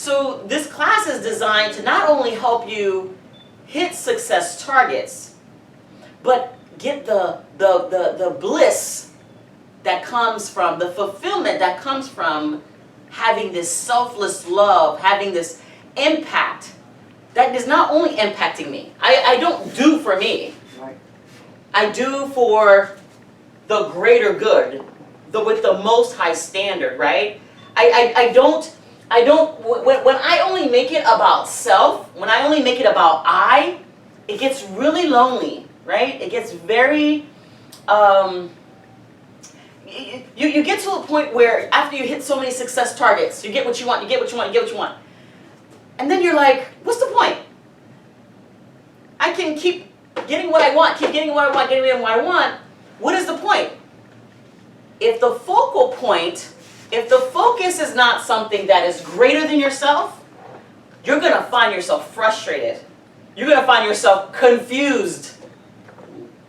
So this class is designed to not only help you hit success targets, but get the bliss that comes from, the fulfillment that comes from having this selfless love, having this impact that is not only impacting me. I don't do for me. Right. I do for the greater good, with the most high standard, right? I don't, when I only make it about self, when I only make it about I, it gets really lonely, right? It gets very, you get to a point where after you hit so many success targets, you get what you want, you get what you want, you get what you want. And then you're like, what's the point? I can keep getting what I want, keep getting what I want, getting what I want. What is the point? If the focal point, if the focus is not something that is greater than yourself, you're going to find yourself frustrated. You're going to find yourself confused.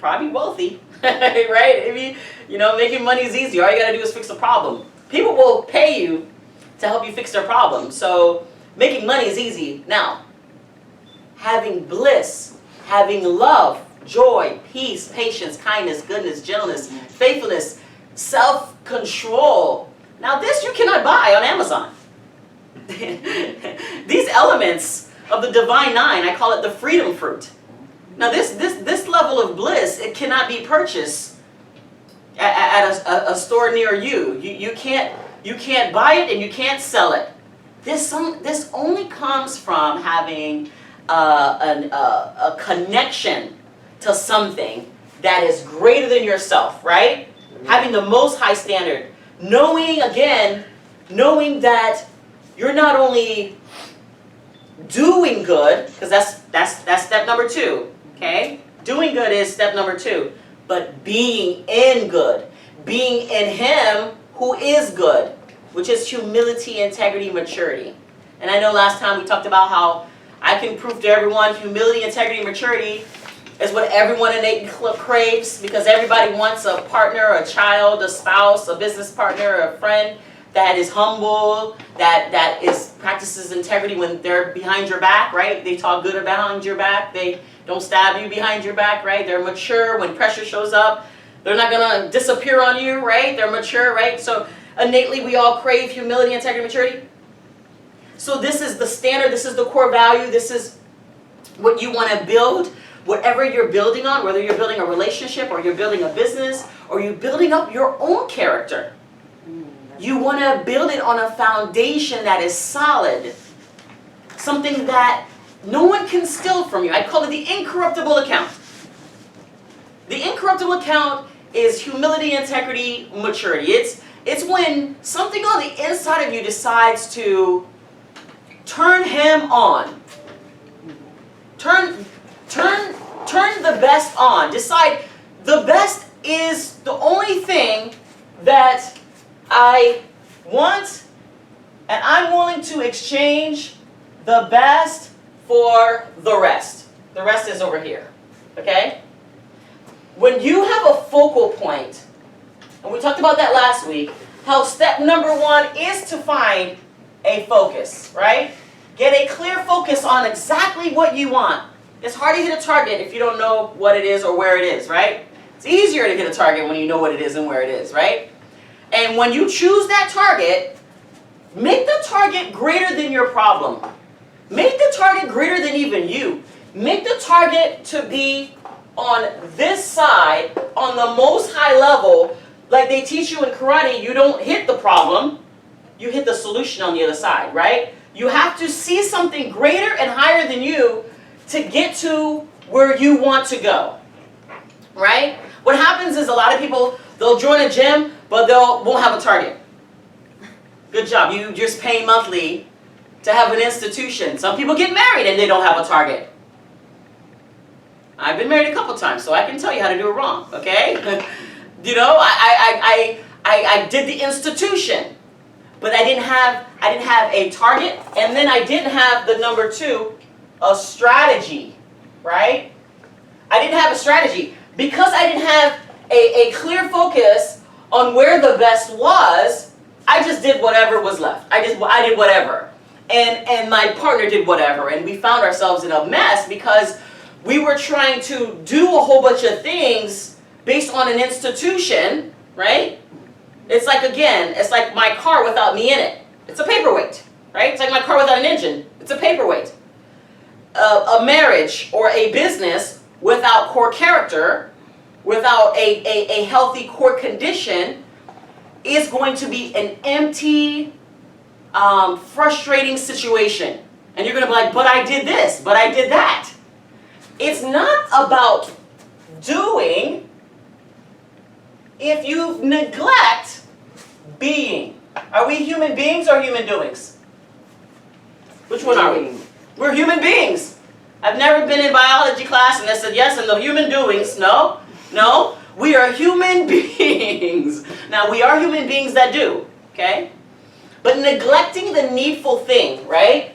Probably wealthy, right? If you know, making money is easy. All you got to do is fix a problem. People will pay you to help you fix their problem. So making money is easy. Now, having bliss, having love, joy, peace, patience, kindness, goodness, gentleness, faithfulness, self-control. Now this you cannot buy on Amazon. These elements of the Divine Nine, I call it the freedom fruit. Now this level of bliss, it cannot be purchased at a store near you. You can't buy it and you can't sell it. This only comes from having a connection to something that is greater than yourself, right? Having the most high standard. Knowing that you're not only doing good, because that's step number 2, okay? Doing good is step number 2, but being in good. Being in Him who is good, which is humility, integrity, maturity. And I know last time we talked about how I can prove to everyone humility, integrity, maturity is what everyone innately craves, because everybody wants a partner, a child, a spouse, a business partner, a friend that is humble, that practices integrity when they're behind your back, right? They talk good behind your back. They don't stab you behind your back, right? They're mature. When pressure shows up, they're not going to disappear on you, right? They're mature, right? So innately we all crave humility, integrity, maturity. So this is the standard. This is the core value. This is what you want to build. Whatever you're building on, whether you're building a relationship or you're building a business or you're building up your own character, you want to build it on a foundation that is solid. Something that no one can steal from you. I call it the incorruptible account. The incorruptible account is humility, integrity, maturity. It's when something on the inside of you decides to turn Him on. Turn the best on. Decide the best is the only thing that I want, and I'm willing to exchange the best for the rest. The rest is over here. Okay? When you have a focal point, and we talked about that last week, how step number 1 is to find a focus, right? Get a clear focus on exactly what you want. It's hard to hit a target if you don't know what it is or where it is, right? It's easier to hit a target when you know what it is and where it is, right? And when you choose that target, make the target greater than your problem. Make the target greater than even you. Make the target to be on this side, on the most high level. Like they teach you in karate, you don't hit the problem, you hit the solution on the other side, right? You have to see something greater and higher than you to get to where you want to go, right? What happens is a lot of people, they'll join a gym, but won't have a target. Good job. You just pay monthly to have an institution. Some people get married and they don't have a target. I've been married a couple times, so I can tell you how to do it wrong, okay? You know, I did the institution, but I didn't have a target, and then I didn't have the number 2, a strategy, right? I didn't have a strategy. Because I didn't have a clear focus on where the best was, I just did whatever was left. I did whatever. and my partner did whatever, and we found ourselves in a mess because we were trying to do a whole bunch of things based on an institution, right? It's like, again, it's like my car without me in it. It's a paperweight, right? It's like my car without an engine. It's a paperweight. A marriage or a business without core character, without a healthy core condition, is going to be an empty, frustrating situation. And you're going to be like, but I did this, but I did that. It's not about doing if you neglect being. Are we human beings or human doings? Which one are we? We're human beings. I've never been in biology class and they said yes and the human doings. No, no. We are human beings. Now, we are human beings that do, okay? But neglecting the needful thing, right?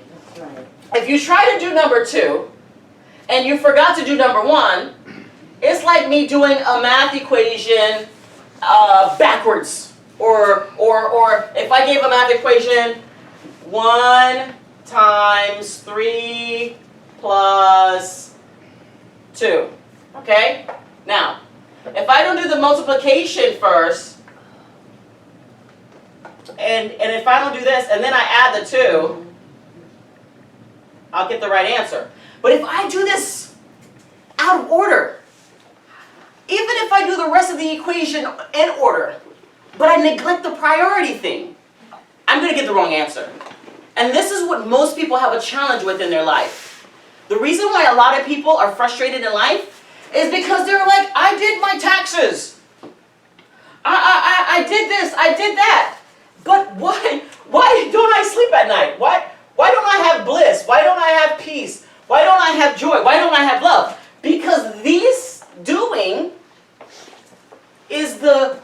If you try to do number 2 and you forgot to do number 1, it's like me doing a math equation backwards. Or if I gave a math equation, 1 times 3 plus 2. Okay? Now, if I don't do the multiplication first, and if I don't do this, and then I add the 2, I'll get the right answer. But if I do this out of order, even if I do the rest of the equation in order, but I neglect the priority thing, I'm going to get the wrong answer. And this is what most people have a challenge with in their life. The reason why a lot of people are frustrated in life is because they're like, I did my taxes. I did this, I did that. But why don't I sleep at night? Why don't I have bliss? Why don't I have peace? Why don't I have joy? Why don't I have love? Because this doing is the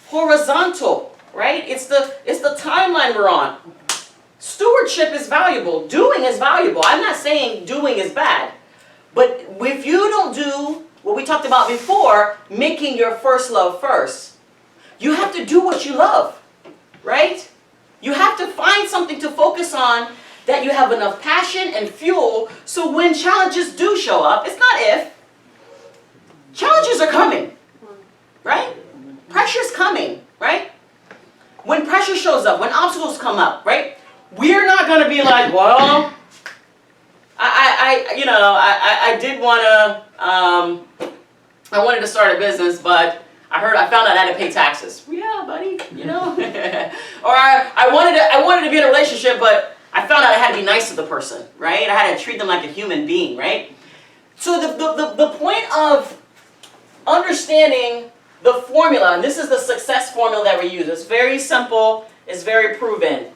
horizontal, right? It's the timeline we're on. Stewardship is valuable. Doing is valuable. I'm not saying doing is bad. But if you don't do what we talked about before, making your first love first, you have to do what you love, right? You have to find something to focus on that you have enough passion and fuel so when challenges do show up, it's not if, challenges are coming, right? Pressure's coming, right? When pressure shows up, when obstacles come up, right? We're not going to be like, well, I did want to, I wanted to start a business, but I found out I had to pay taxes. Yeah, buddy, you know. Or I wanted to be in a relationship, but I found out I had to be nice to the person, right? I had to treat them like a human being, right? So the point of understanding the formula, and this is the success formula that we use. It's very simple. It's very proven.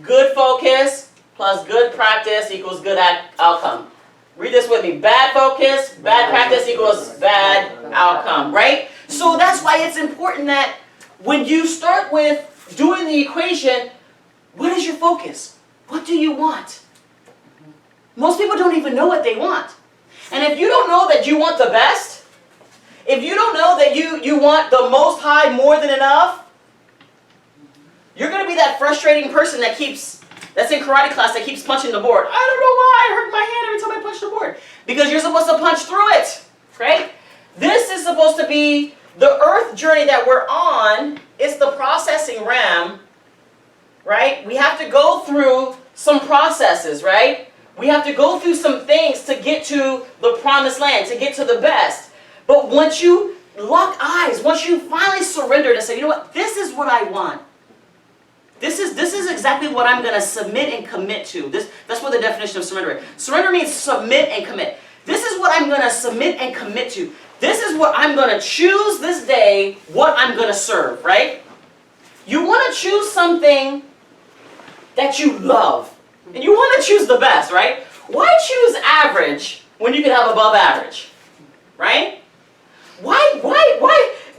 Good focus plus good practice equals good outcome. Read this with me. Bad focus, bad practice equals bad outcome, right? So that's why it's important that when you start with doing the equation, what is your focus? What do you want? Most people don't even know what they want. And if you don't know that you want the best, if you don't know that you want the most high more than enough, you're going to be that frustrating person that's in karate class that keeps punching the board. I don't know why I hurt my hand every time I punch the board. Because you're supposed to punch through it, right? This is supposed to be the earth journey that we're on. It's the processing realm, right? We have to go through some processes, right? We have to go through some things to get to the promised land, to get to the best. But once you lock eyes, once you finally surrender to say, you know what, this is what I want. This is exactly what I'm going to submit and commit to. That's what the definition of surrender is. Surrender means submit and commit. This is what I'm going to submit and commit to. This is what I'm going to choose this day, what I'm going to serve, right? You want to choose something that you love. And you want to choose the best, right? Why choose average when you can have above average? Right? Why?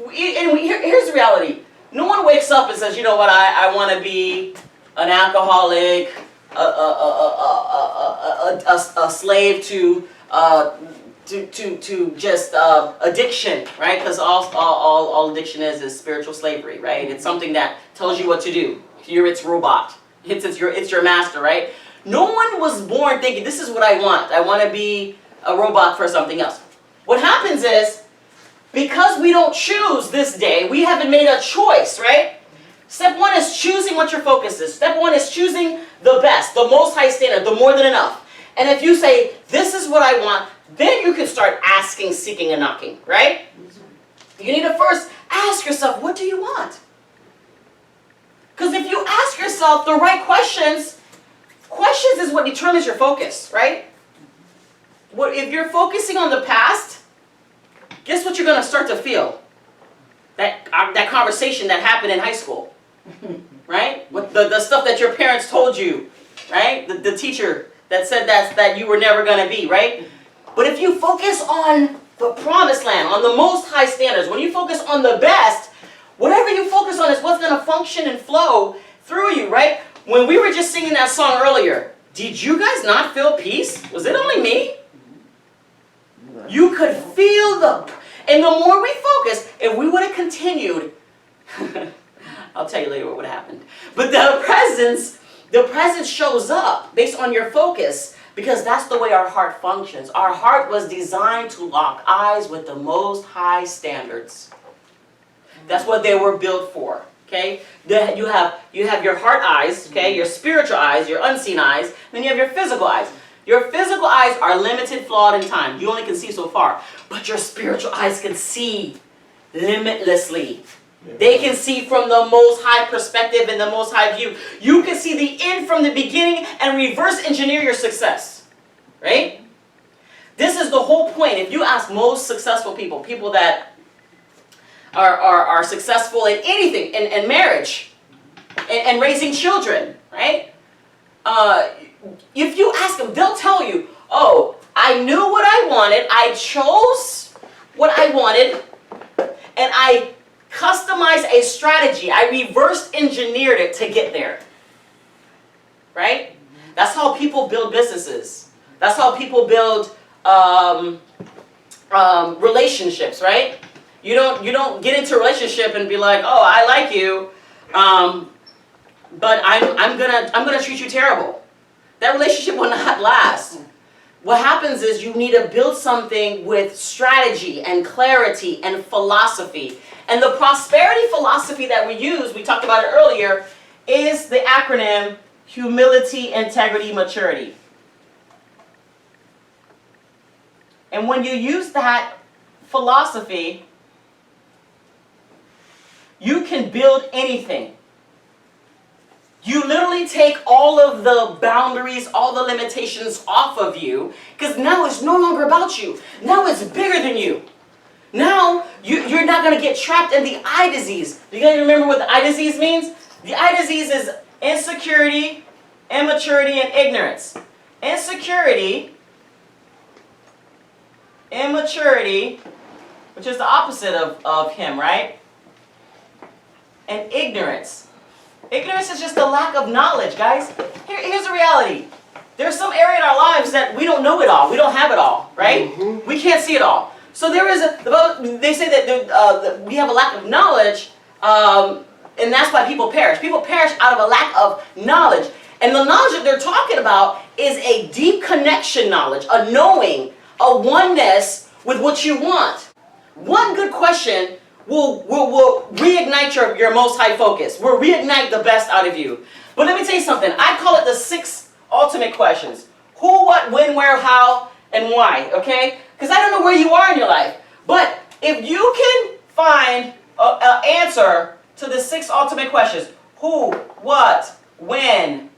And here's the reality. No one wakes up and says, you know what, I want to be an alcoholic, a slave to just addiction, right? Because all addiction is spiritual slavery, right? It's something that tells you what to do. You're its robot, It's your master, right? No one was born thinking, this is what I want. I want to be a robot for something else. What happens is, because we don't choose this day, we haven't made a choice, right? Step one is choosing what your focus is. Step one is choosing the best, the most high standard, the more than enough. And if you say, this is what I want, then you can start asking, seeking, and knocking, right? You need to first ask yourself, what do you want? Because if you ask yourself the right questions is what determines your focus, right? If you're focusing on the past, guess what you're going to start to feel? That conversation that happened in high school, right? With the stuff that your parents told you, right? The teacher that said that you were never going to be, right? But if you focus on the promised land, on the most high standards, when you focus on the best, whatever you focus on is what's going to function and flow through you, right? When we were just singing that song earlier, did you guys not feel peace? Was it only me? You could feel and the more we focus, if we would have continued, I'll tell you later what would have happened. But the presence shows up based on your focus, because that's the way our heart functions. Our heart was designed to lock eyes with the most high standards. That's what they were built for. Okay? You have your heart eyes, okay, your spiritual eyes, your unseen eyes, then you have your physical eyes. Your physical eyes are limited, flawed in time. You only can see so far. But your spiritual eyes can see limitlessly. They can see from the most high perspective and the most high view. You can see the end from the beginning and reverse engineer your success. Right? This is the whole point. If you ask most successful people, people that are successful in anything, in marriage, and raising children, right? If you ask them, they'll tell you, oh, I knew what I wanted, I chose what I wanted, and I customized a strategy. I reverse engineered it to get there. Right? That's how people build businesses. That's how people build relationships, right? You don't get into a relationship and be like, oh, I like you, but I'm gonna treat you terrible. That relationship will not last. What happens is you need to build something with strategy and clarity and philosophy. And the prosperity philosophy that we use, we talked about it earlier, is the acronym humility, integrity, maturity. And when you use that philosophy, you can build anything. You literally take all of the boundaries, all the limitations off of you, because now it's no longer about you. Now it's bigger than you. Now you're not going to get trapped in the eye disease. Do you guys remember what the eye disease means? The eye disease is insecurity, immaturity, and ignorance. Insecurity, immaturity, which is the opposite of him, right? And ignorance. Ignorance is just a lack of knowledge, guys. Here's the reality. There's some area in our lives that we don't know it all. We don't have it all, right? Mm-hmm. We can't see it all. So there is they say that we have a lack of knowledge, and that's why people perish. People perish out of a lack of knowledge. And the knowledge that they're talking about is a deep connection knowledge, a knowing, a oneness with what you want. One good question will reignite your most high focus. Will reignite the best out of you. But let me tell you something. I call it the 6 ultimate questions. Who, what, when, where, how, and why. Okay? Because I don't know where you are in your life. But if you can find an answer to the 6 ultimate questions. Who, what, when,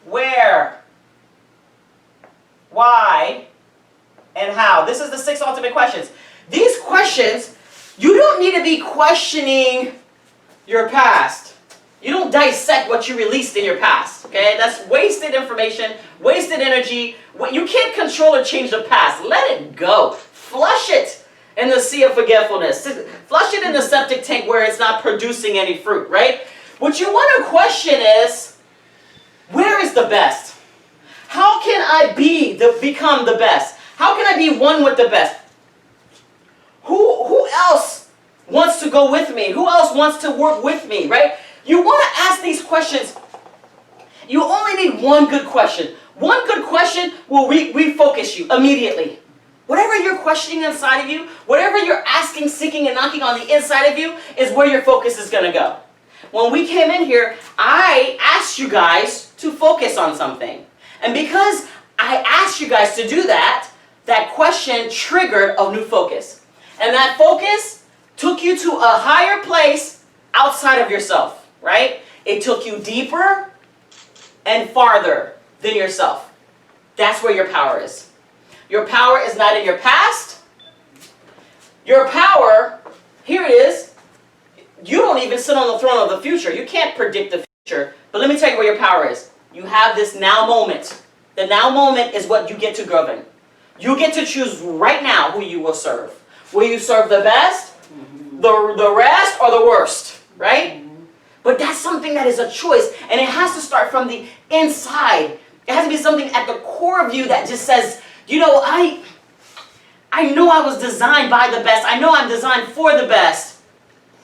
where, why, and how. This is the 6 ultimate questions. These questions, you don't need to be questioning your past. You don't dissect what you released in your past, okay? That's wasted information, wasted energy. You can't control or change the past. Let it go. Flush it in the sea of forgetfulness. Flush it in the septic tank where it's not producing any fruit, right? What you want to question is, where is the best? How can I become the best? How can I be one with the best? Who else wants to go with me? Who else wants to work with me, right? You want to ask these questions You only need one good question. One good question will refocus you immediately. Whatever you're questioning inside of you, whatever you're asking, seeking, and knocking on the inside of you is where your focus is going to go. When we came in here, I asked you guys to focus on something. And because I asked you guys to do that, that question triggered a new focus. And that focus took you to a higher place outside of yourself, right? It took you deeper and farther than yourself. That's where your power is. Your power is not in your past. Your power, here it is, you don't even sit on the throne of the future. You can't predict the future. But let me tell you where your power is. You have this now moment. The now moment is what you get to govern. You get to choose right now who you will serve. Will you serve the best, the rest, or the worst, right? But that's something that is a choice, and it has to start from the inside. It has to be something at the core of you that just says, you know, I know I was designed by the best. I know I'm designed for the best.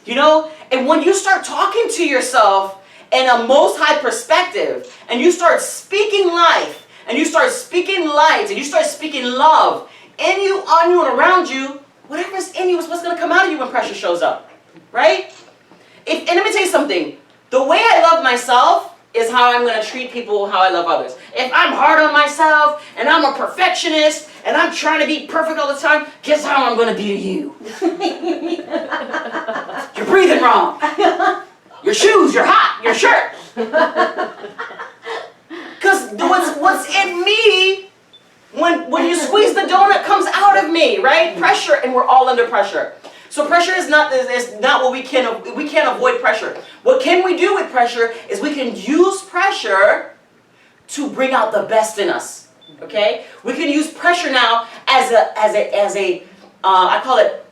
You know? And when you start talking to yourself in a most high perspective, and you start speaking life, and you start speaking light, and you start speaking love in you, on you, and around you, whatever's in you is what's going to come out of you when pressure shows up. Right? And let me tell you something. The way I love myself is how I'm going to treat people, how I love others. If I'm hard on myself, and I'm a perfectionist, and I'm trying to be perfect all the time, guess how I'm going to be to you? You're breathing wrong. Your shoes, you're hot, your shirt. Because what's in me, when you squeeze the donut, comes out of me, right? Pressure, and we're all under pressure. So pressure is not what we can't avoid pressure. What can we do with pressure is we can use pressure to bring out the best in us. Okay? We can use pressure now as a I call it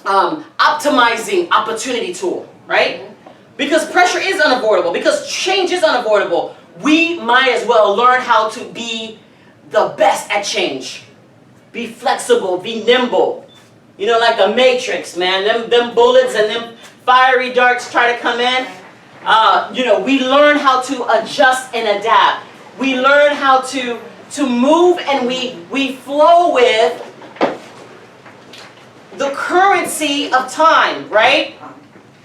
optimizing opportunity tool, right? Because pressure is unavoidable, because change is unavoidable. We might as well learn how to be the best at change. Be flexible, be nimble. You know, like the Matrix, man. Them bullets and them fiery darts try to come in. You know, we learn how to adjust and adapt. We learn how to move, and we flow with the currency of time, right?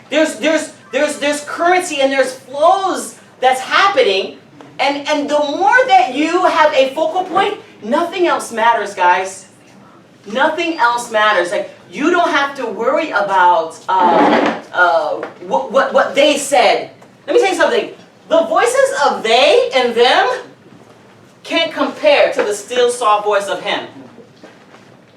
There's currency and there's flows that's happening, and the more that you have a focal point, nothing else matters, guys. Nothing else matters. Like, you don't have to worry about what they said. Let me tell you something. The voices of they and them can't compare to the still soft voice of him.